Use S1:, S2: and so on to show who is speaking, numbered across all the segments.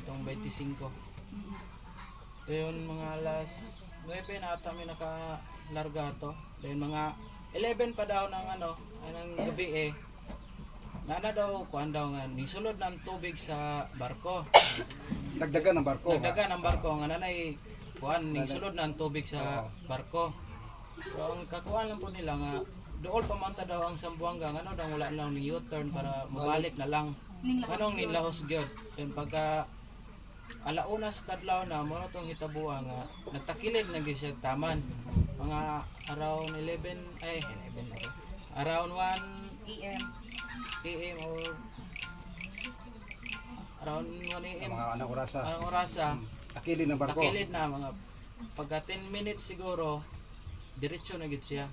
S1: itong 25. Yun mga alas 9 na ata may nakalarga to. Then mga 11 pa daw ng ng gabi nana daw kuan daw nga nisulod ng tubig sa barko.
S2: Dagdagan ng barko.
S1: Dagdagan ng barko nga nanay kuan nisulod ng tubig sa barko. So ang kakuan lang po nila nga dool pamanta daw ang Sambuanga nga daw wala lang ni U-turn para mabalik na lang. Anong nilahos gyud. Then pagka alaunas kadlaw na mo tong hitabuan nga nagtakilid na gyud siya taman. Mga around 11 around 1 AM or around 1 AM.
S2: Mga anong orasa.
S1: Anong orasa?
S2: Takilid ng barko.
S1: Takilid na mga pagka 10 minutes siguro diretso na gid siya.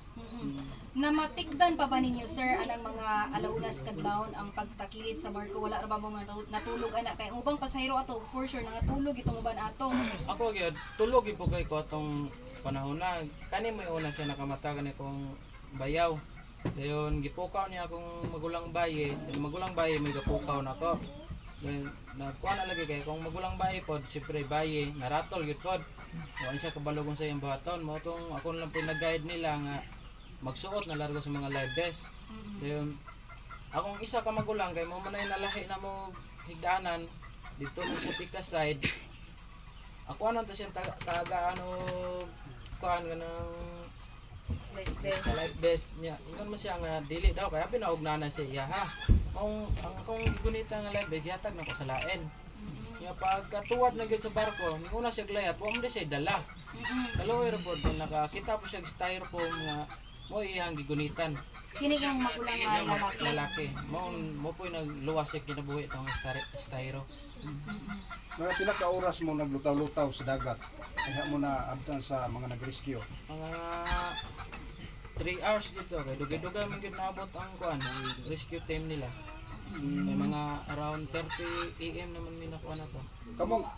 S3: Na matigdan pa ba ninyo sir anang mga alaunas kadlawon ang pagtakilid sa barko wala ra ba mo natulog ana kay ang ubang pasahero ato for sure natulog itong uban ato.
S1: Ako gyud tulog gyud po kay ko atong panahon na kani may una siya nakamata kani kong bayaw. Dayon gipukaw niya akong magulang bayi, magulang bayi may gapukaw nako. Then nagkuha na lagi kay kung magulang bayi pod, siyempre bayi naratol gyud pod. Wala siya kabalo kung sa iyang buhaton. Mo tong ako lang po nag-guide nila nga magsuot na largo sa mga live vest. Dayon akong isa ka magulang kay mo manay nalahi na mo higdanan dito mo sa Pika side. Ako ano ta siya taga kuan ganang life best niya. Ingon mo siya nga dili daw kaya pinaugnanan siya ha. Ang akong gigunita nga life best yatag nako sa lain. Nga pagkatuwad na gyud sa barko, ni una siya glayat, wa mo di siya dala. Dalawa ra pod nakakita po siya styrofoam nga mo iyang gigunitan.
S3: Kini kang magulang nga
S1: Lalaki. Mo po nagluwas siya kinabuhi itong styro.
S2: Mga pila ka oras mo naglutaw-lutaw sa dagat. Kaya mo na abtan sa mga nag-rescue.
S1: Mga 3 hours dito kay dugay-dugay man gyud naabot ang kuan rescue team nila. May mga around 30 AM naman may nakuha na to.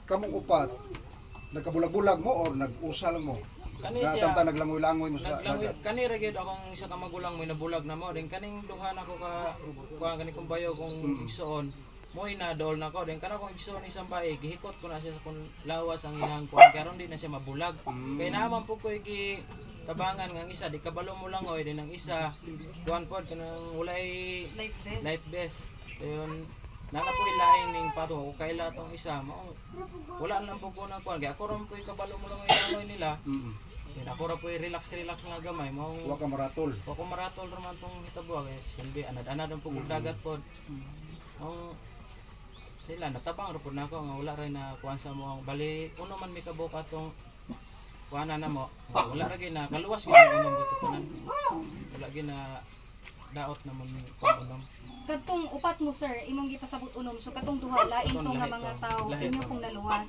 S2: Kamong upat nagkabulag-bulag mo or nag-usal mo?
S1: Kani
S2: Na
S1: siya
S2: samtang naglangoy-langoy mo sa dagat.
S1: kani ra gyud akong isa ka magulang may nabulag na mo din kaning duha na ko ka kani kong bayo kong igsoon moy na dol na ko din kana kong igsoon isang bae gihikot ko na siya sa kun lawas ang iyang kuan karon di na siya mabulag. Kay naman po ko gi tabangan nga ang isa di kabalo mo lang oy din ang isa kuan pod kanang walay life vest. Ayun nana po ilain ning pato ko kaila tong isa mo wala lang po ko na kuan kay ako ron po kabalo mo lang ang nila. Ako ra po relax nga gamay mo.
S2: Wa ka maratol.
S1: Wa ko maratol ra man tong hitabuha kay silbi anad-anad ang pugog dagat pod. Sila natabang ra pod nako nga wala ra na kuan sa mo bali uno man mi kabuk atong kuana na mo. Wala ra gyud na kaluwas gyud ang unom buto tanan. Wala gyud na daot na mo kuan unom.
S3: Katong upat mo sir imong gipasabot unom so katong duha lain tong nga mga tawo sa inyo pong naluwas.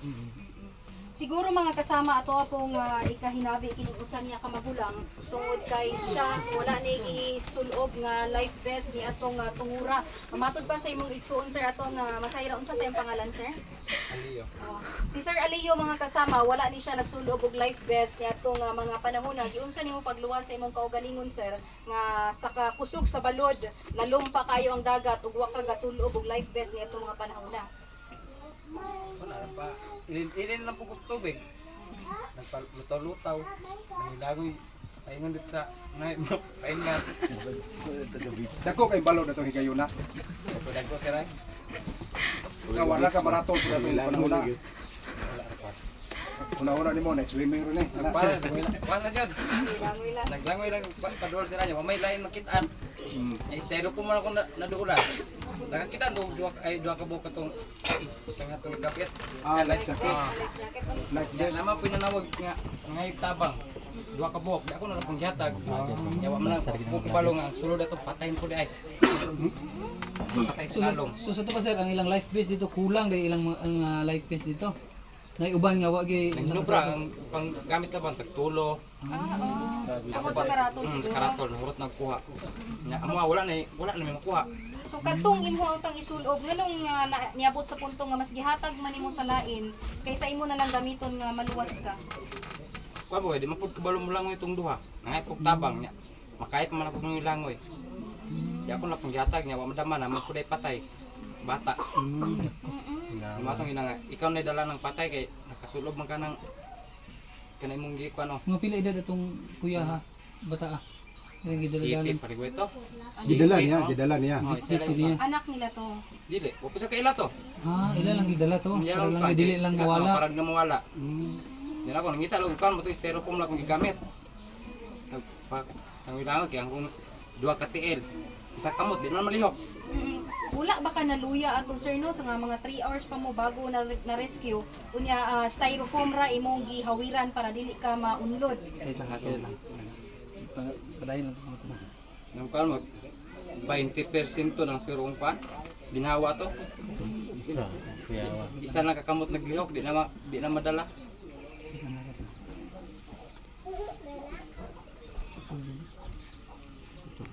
S3: Siguro mga kasama ato pong ikahinabi kining usa niya ka magulang tungod kay siya wala ni gisulob nga life vest ni atong tungura. Mamatod pa sa imong igsuon sir atong masayra unsa sa iyang pangalan sir?
S1: Aliyo.
S3: Si Sir Aliyo mga kasama wala ni siya nagsulob og life vest ni atong mga panahon na giunsa nimo pagluwas sa imong kaugalingon sir nga sa kusog sa balod lalom pa kayo ang dagat ug wa ka gasulob og life vest ni atong mga panahon na.
S4: Wala pa. Ilin lang po ko sa tubig. Nagpalutaw-lutaw. Nangilagoy. Paingon dito sa paingat.
S2: Dako kay balo na to higayuna.
S4: Pagkudag ko sir ay.
S2: Wala ka maratol pud atong panahon na.
S4: Wala pa.
S2: Una-una nimo next swimming ron eh.
S4: Wala dyan. Naglangoy lang padol sir ay. May lain makitaan. Estero po man ako naduulan. Nakakita dua ka buka tong isang atong kapit.
S2: Life jacket. Life vest.
S4: Nama pinanawag nga ngay tabang. Dua ka buok, di ako na pang gihatag. Yawa man lang ko kabalo nga sulod ato patayin ko di ay. Patay sa lalong.
S5: So sa to pa sir ang ilang life vest dito kulang dahil ilang life vest dito. Nay uban nga wa gyud
S4: Nubra ang panggamit sa bang tagtulo.
S3: Ako sa karatol
S4: Sa
S3: siguro.
S4: karatol nahurot nagkuha. Nya amo wala na may makuha.
S3: So katong imong utang isulob nganong niabot sa punto nga mas gihatag man nimo sa lain kaysa imo na lang gamiton nga maluwas ka.
S4: Kuha boy, di mapud kabalo mo langoy itong duha. Nangay pug tabang nya. Makait man ako ng langoy. Di ako na pang gihatag nya wa madama na magkuday patay. Bata. Matong ina nga ikaw na dala ng patay kay nakasulob man ka ng kanay mong gi ko ano.
S5: Mga pila edad atong kuya ha? Bata ah. Ilang
S4: City
S5: gidala-dalan.
S4: parigo ito.
S2: Gidala niya.
S4: Oh,
S5: Dito niya.
S3: Anak nila to.
S4: Dili, wa pa sa kaila to.
S5: Ah, ila lang gidala to.
S4: Iya
S5: Para lang dili lang mawala.
S4: Para na mawala. Yan ako nangita lang kan mo to styrofoam lang kung gigamit. Ang ilang kay ang duha ka tiil. Isa kamot di man malihok.
S3: Wala ba ka naluya ato sir no sa nga mga 3 hours pa mo bago na rescue unya styrofoam ra imong gihawiran para dili ka maunlod.
S5: Kahit lang hakil lang. Padayon lang ito na.
S4: Nang kan mo 20% to ng siguro kung ginawa to. Isa lang kakamot naglihok di na madala.